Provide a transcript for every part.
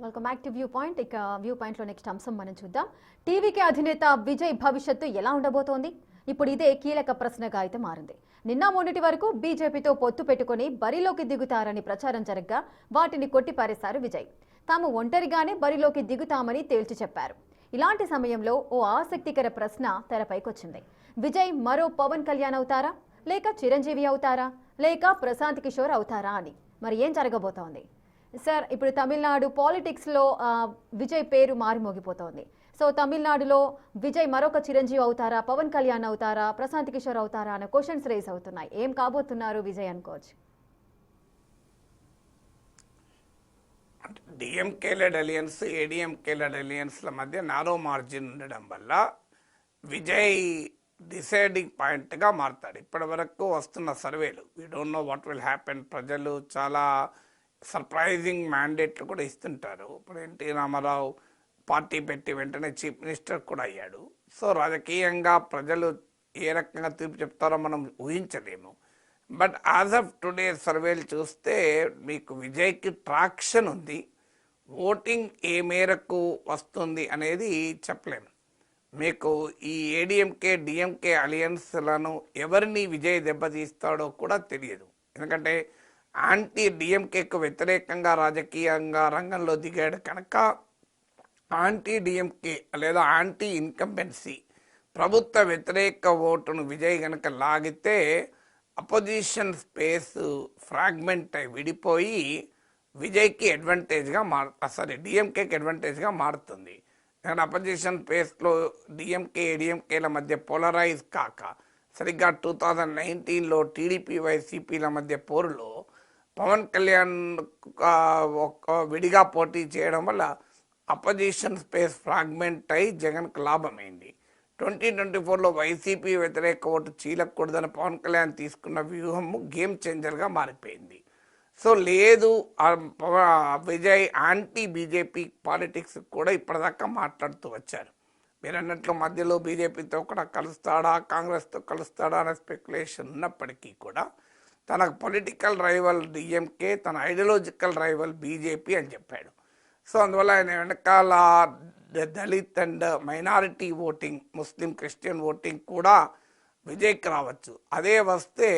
Welcome back to view point. ఇక view point లో next అంశం మనం చూద్దాం. టీవీకే అధినేత విజయ్ భవిష్యత్తు ఎలా ఉండబోతోంది? ఇప్పుడు ఇదే కీలక ప్రశ్నగా అయితే మారింది. నిన్న మొన్నటి వరకు బీజేపీతో పొత్తు పెట్టుకుని బరిలోకి దిగుతారని ప్రచారం జరగ్గా వాటిని కొట్టిపారేశారు విజయ్. తాము ఒంటరిగానే బరిలోకి దిగుతామని తేల్చి చెప్పారు. ఇలాంటి సమయంలో ఓ ఆసక్తికర ప్రశ్న తెరపైకొచ్చింది. విజయ్ మరో పవన్ కళ్యాణ్ అవుతారా, లేక చిరంజీవి అవుతారా, లేక ప్రశాంత్ కిషోర్ అవుతారా అని. మరి ఏం జరగబోతోంది సార్? ఇప్పుడు తమిళనాడు పాలిటిక్స్లో విజయ్ పేరు మారిమోగిపోతోంది. సో తమిళనాడులో విజయ్ మరొక చిరంజీవి అవుతారా, పవన్ కళ్యాణ్ అవుతారా, ప్రశాంత్ కిషోర్ అవుతారా అనే క్వశ్చన్స్ రేస్ అవుతున్నాయి. ఏం కాబోతున్నారు విజయ్ అనుకోవచ్చు? DMK led alliance, ADMK led అలియన్స్ల మధ్య నారో మార్జిన్ ఉండడం వల్ల విజయ్ డిసైడింగ్ పాయింట్గా మారుతాడు. ఇప్పటి వరకు వస్తున్న సర్వేలు we don't know what will happen. ప్రజలు చాలా సర్ప్రైజింగ్ మ్యాండేట్లు కూడా ఇస్తుంటారు. ఇప్పుడు ఎన్టీ రామారావు పార్టీ పెట్టి వెంటనే చీఫ్ మినిస్టర్ కూడా అయ్యాడు. సో రాజకీయంగా ప్రజలు ఏ రకంగా తీర్పు చెప్తారో మనం ఊహించలేము. బట్ యాజ్ ఆఫ్ టుడే సర్వేలు చూస్తే మీకు విజయ్కి ట్రాక్షన్ ఉంది. ఓటింగ్ ఏ మేరకు వస్తుంది అనేది చెప్పలేము. మీకు ఈ ఏడిఎంకే డిఎంకే అలియన్స్లను ఎవరిని విజయ్ దెబ్బతీస్తాడో కూడా తెలియదు. ఎందుకంటే యాంటీ డిఎంకేకు వ్యతిరేకంగా రాజకీయంగా రంగంలో దిగాడు కనుక యాంటీ డిఎంకే లేదా యాంటీ ఇన్కంబెన్సీ ప్రభుత్వ వ్యతిరేక ఓటును విజయ్ కనుక లాగితే అపోజిషన్ స్పేస్ ఫ్రాగ్మెంట్ అయి విడిపోయి విజయ్కి అడ్వాంటేజ్గా డిఎంకేకి అడ్వాంటేజ్గా మారుతుంది. ఎందుకంటే అపోజిషన్ స్పేస్లో డిఎంకే ఏడిఎంకేల మధ్య పోలరైజ్ కాక సరిగ్గా 2019లో టీడీపీ వైసీపీల మధ్య పోరులో పవన్ కళ్యాణ్ విడిగా పోటీ చేయడం వల్ల అపోజిషన్ స్పేస్ ఫ్రాగ్మెంట్ అయి జగన్కు లాభమైంది. 2024లో వైసీపీ వ్యతిరేక ఓటు చీలకూడదని పవన్ కళ్యాణ్ తీసుకున్న వ్యూహం గేమ్ చేంజర్గా మారిపోయింది. సో లేదు, విజయ్ యాంటీ బీజేపీ పాలిటిక్స్ కూడా ఇప్పటిదాకా మాట్లాడుతూ వచ్చారు. మీరు అన్నట్లు మధ్యలో బీజేపీతో కూడా కలుస్తాడా, కాంగ్రెస్తో కలుస్తాడా అనే స్పెక్యులేషన్ ఉన్నప్పటికీ కూడా తన పొలిటికల్ రైవల్ డిఎంకే, తన ఐడియాలజికల్ రైవల్ బీజేపీ అని చెప్పాడు. సో అందువల్ల ఆయన వెనకాల Dalit and minority voting, Muslim Christian voting కూడా విజయ్కి రావచ్చు. అదే వస్తే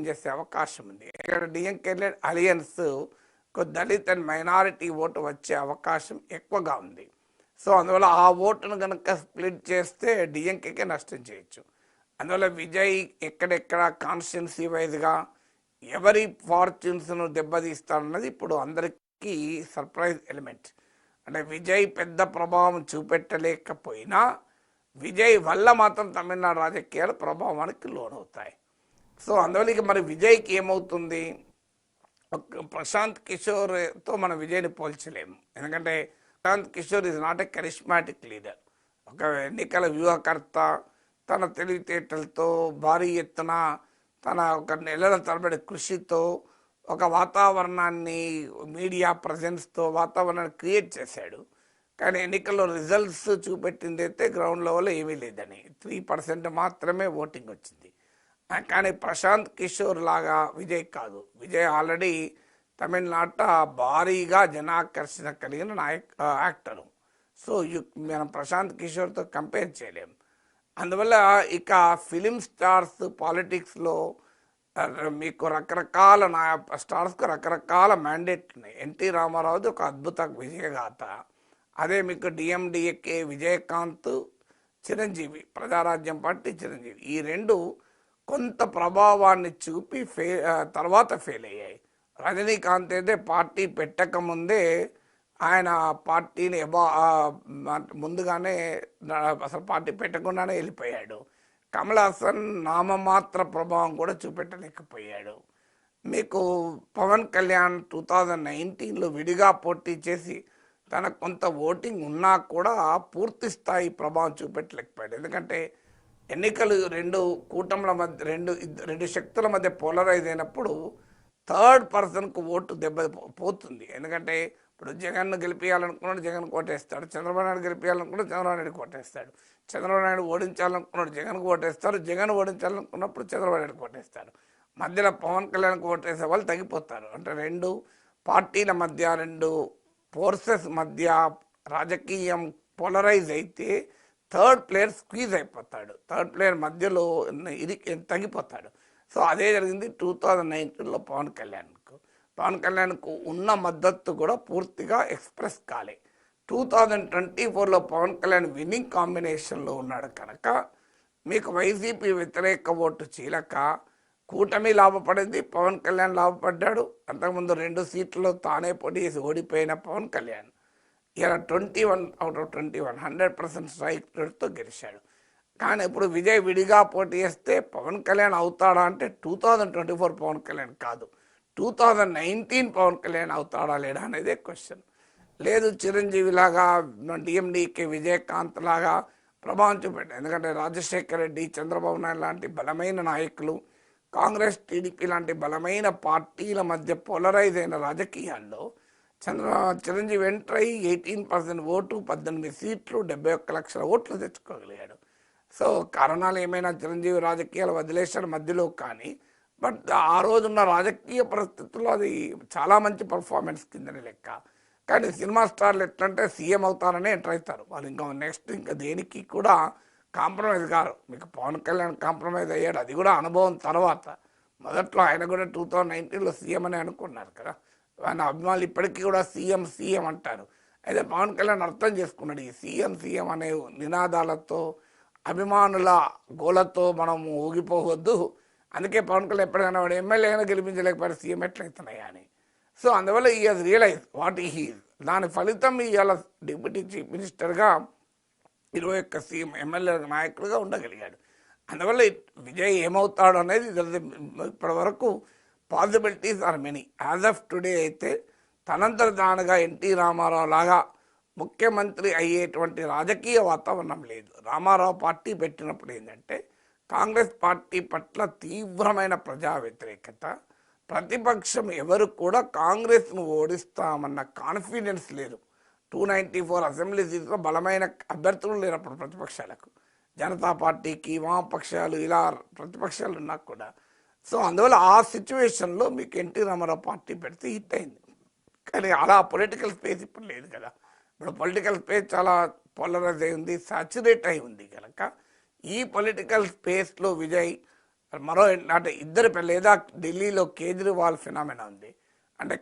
చేసే అవకాశం ఉంది. ఇక్కడ DMK alliance Dalit and minority vote వచ్చే అవకాశం ఎక్కువగా ఉంది. సో అందువల్ల ఆ ఓటును కనుక స్ప్లిట్ చేస్తే డిఎంకేకే నష్టం చేయొచ్చు. అందువల్ల విజయ్ ఎక్కడెక్కడ కాన్స్టిట్యున్సీ వైజ్గా ఎవరి ఫార్చ్యూన్స్ను దెబ్బతీస్తాడన్నది ఇప్పుడు అందరికీ సర్ప్రైజ్ ఎలిమెంట్. అంటే విజయ్ పెద్ద ప్రభావం చూపెట్టలేకపోయినా విజయ్ వల్ల మాత్రం తమిళనాడు రాజకీయాలు ప్రభావానికి లోనవుతాయి. సో అందువల్ల మరి విజయ్కి ఏమవుతుంది? ప్రశాంత్ కిషోర్తో మనం విజయ్ని పోల్చలేము. ఎందుకంటే Prashant Kishor is not a charismatic leader. ఒక ఎన్నికల వ్యూహకర్త, తన తెలివితేటలతో భారీ ఎత్తున తన ఒక నెలల తరబడి కృషితో ఒక వాతావరణాన్ని, మీడియా ప్రజెన్స్తో వాతావరణాన్ని క్రియేట్ చేశాడు. కానీ ఎన్నికల్లో రిజల్ట్స్ చూపెట్టింది అయితే గ్రౌండ్ లెవెల్లో ఏమీ లేదని 3% మాత్రమే ఓటింగ్ వచ్చింది. కానీ ప్రశాంత్ కిషోర్ లాగా విజయ్ కాదు. విజయ్ ఆల్రెడీ తమిళనాట భారీగా జనాకర్షణ కలిగిన యాక్టరు. సో మనం ప్రశాంత్ కిషోర్తో కంపేర్ చేయలేం. అందువల్ల ఇక ఫిలిం స్టార్స్ పాలిటిక్స్లో మీకు రకరకాల స్టార్స్కు రకరకాల మ్యాండేట్లు ఉన్నాయి. ఎన్టీ రామారావుది ఒక అద్భుత విజయగాథ. అదే మీకు డిఎండిఏకే విజయకాంత్, చిరంజీవి, ప్రజారాజ్యం పార్టీ చిరంజీవి, ఈ రెండు కొంత ప్రభావాన్ని చూపి తర్వాత ఫెయిల్ అయ్యాయి. రజనీకాంత్ అయితే పార్టీ పెట్టకముందే ఆయన పార్టీని ముందుగానే అసలు పార్టీ పెట్టకుండానే వెళ్ళిపోయాడు. కమల్ హాసన్ నామమాత్ర ప్రభావం కూడా చూపెట్టలేకపోయాడు. మీకు పవన్ కళ్యాణ్ 2019లో విడిగా పోటీ చేసి తనకు కొంత ఓటింగ్ ఉన్నా కూడా పూర్తి స్థాయి ప్రభావం చూపెట్టలేకపోయాడు. ఎందుకంటే ఎన్నికలు రెండు కూటముల మధ్య రెండు శక్తుల మధ్య పోలరైజ్ అయినప్పుడు థర్డ్ పర్సన్కు ఓటు దెబ్బ పోతుంది. ఎందుకంటే ఇప్పుడు జగన్ను గెలిపించాలనుకున్నాడు, జగన్ కోటేస్తాడు. చంద్రబాబు నాయుడు గెలిపించాలనుకున్నాడు, చంద్రబాబు నాయుడు కోటేస్తాడు. చంద్రబాబు నాయుడు ఓడించాలనుకున్నాడు, జగన్కు ఓటేస్తారు. జగన్ ఓడించాలనుకున్నప్పుడు చంద్రబాబు నాయుడు కోటేస్తాడు. మధ్యలో పవన్ కళ్యాణ్కి ఓటేసే వాళ్ళు తగ్గిపోతారు. అంటే రెండు పార్టీల మధ్య, రెండు ఫోర్సెస్ మధ్య రాజకీయం పోలరైజ్ అయితే థర్డ్ ప్లేయర్ స్క్వీజ్ అయిపోతాడు, థర్డ్ ప్లేయర్ మధ్యలో తగ్గిపోతాడు. సో అదే జరిగింది 2019లో పవన్ కళ్యాణ్కు. పవన్ కళ్యాణ్కు ఉన్న మద్దతు కూడా పూర్తిగా ఎక్స్ప్రెస్ కాలే. 2024లో పవన్ కళ్యాణ్ విన్నింగ్ కాంబినేషన్లో ఉన్నాడు కనుక మీకు వైసీపీ వ్యతిరేక ఓటు చీలక కూటమి లాభపడింది, పవన్ కళ్యాణ్ లాభపడ్డాడు. అంతకుముందు 2 సీట్లలో తానే పోటీ చేసి ఓడిపోయిన పవన్ కళ్యాణ్ ఇలా 21 out of 21 100% స్ట్రైక్ రేట్తో గెలిచాడు. కానీ ఇప్పుడు విజయ్ విడిగా పోటీ చేస్తే పవన్ కళ్యాణ్ అవుతాడా అంటే 2024 పవన్ కళ్యాణ్ కాదు, 2019 పవన్ కళ్యాణ్ అవుతాడా లేడా అనేదే క్వశ్చన్. లేదు చిరంజీవి లాగా, డిఎండికే విజయకాంత్ లాగా ప్రభావం చూపెట్టాడు. ఎందుకంటే రాజశేఖర రెడ్డి, చంద్రబాబు నాయుడు లాంటి బలమైన నాయకులు, కాంగ్రెస్ టీడీపీ లాంటి బలమైన పార్టీల మధ్య పోలరైజ్ అయిన రాజకీయాల్లో చిరంజీవి ఎంటర్ అయ్యి 18% ఓటు, 18 సీట్లు, 71 లక్షల ఓట్లు తెచ్చుకోగలిగాడు. సో కారణాలు ఏమైనా చిరంజీవి రాజకీయాలు వదిలేశాడు మధ్యలో, కానీ బట్ ఆ రోజున్న రాజకీయ పరిస్థితుల్లో అది చాలా మంచి పర్ఫార్మెన్స్ కిందని లెక్క. కానీ సినిమా స్టార్లు ఎట్లంటే సీఎం అవుతారనే ఎంటర్ అవుతారు వాళ్ళు, ఇంకా నెక్స్ట్ ఇంకా దేనికి కూడా కాంప్రమైజ్ కారు. మీకు పవన్ కళ్యాణ్ కాంప్రమైజ్ అయ్యాడు, అది కూడా అనుభవం తర్వాత. మొదట్లో ఆయన కూడా 2019లో సీఎం అని అనుకున్నారు కదా, ఆయన అభిమానులు ఇప్పటికీ కూడా సీఎం సీఎం అంటారు. అయితే పవన్ కళ్యాణ్ అర్థం చేసుకున్నాడు, ఈ సీఎం సీఎం అనే నినాదాలతో, అభిమానుల గోలతో మనం ఊగిపోవద్దు. అందుకే పవన్ కళ్యాణ్ ఎప్పటికైనా వాడు ఎమ్మెల్యేగా గెలిపించలేకపోయారు, సీఎం ఎట్లయితున్నాయా అని. సో అందువల్ల ఈ హాజ్ రియలైజ్ వాట్ హీ, దాని ఫలితం ఇవాళ డిప్యూటీ చీఫ్ మినిస్టర్గా 21 సీఎం ఎమ్మెల్యే నాయకుడిగా ఉండగలిగాడు. అందువల్ల విజయ్ ఏమవుతాడు అనేది ఇప్పటి వరకు possibilities are many. As of today అయితే తనంతట తానుగా ఎన్టీ రామారావు లాగా ముఖ్యమంత్రి అయ్యేటువంటి రాజకీయ వాతావరణం లేదు. రామారావు పార్టీ పెట్టినప్పుడు ఏంటంటే కాంగ్రెస్ పార్టీ పట్ల తీవ్రమైన ప్రజా వ్యతిరేకత, ప్రతిపక్షం ఎవరు కూడా కాంగ్రెస్ను ఓడిస్తామన్న కాన్ఫిడెన్స్ లేదు. 294 అసెంబ్లీ సీట్లో బలమైన అభ్యర్థులు లేరు అప్పుడు ప్రతిపక్షాలకు, జనతా పార్టీకి, వామపక్షాలు, ఇలా ప్రతిపక్షాలు ఉన్నా కూడా. సో అందువల్ల ఆ సిచ్యువేషన్లో మీకు ఎన్టీ రామారావు పార్టీ పెడితే హిట్ అయింది. కానీ అలా పొలిటికల్ స్పేస్ ఇప్పుడు లేదు కదా. ఇప్పుడు పొలిటికల్ స్పేస్ చాలా పోలరైజ్ అయి ఉంది, సాచురేట్ అయి ఉంది కనుక ఈ పొలిటికల్ స్పేస్లో విజయ్ మరో అంటే ఇద్దరు లేదా ఢిల్లీలో కేజ్రీవాల్ ఫినామినా ఉంది. అంటే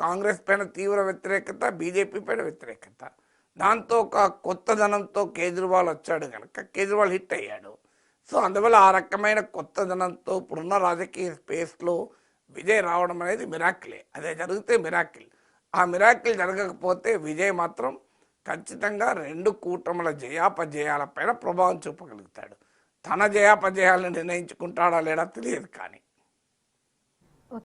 కాంగ్రెస్ పైన తీవ్ర వ్యతిరేకత, బీజేపీ పైన వ్యతిరేకత, దాంతో ఒక కొత్తదనంతో కేజ్రీవాల్ వచ్చాడు కనుక కేజ్రీవాల్ హిట్ అయ్యాడు. సో అందువల్ల ఆ రకమైన కొత్తదనంతో ఇప్పుడున్న రాజకీయ స్పేస్లో విజయ్ రావడం అనేది మిరాకిలే. అదే జరిగితే మిరాకిల్. ఆ మిరాకిల్ జరగకపోతే విజయ్ మాత్రం ఖచ్చితంగా 2 కూటముల జయాపజయాలపైన ప్రభావం చూపగలుగుతాడు. తన జయాపజయాలను నిర్ణయించుకుంటాడా లేడా తెలియదు కానీ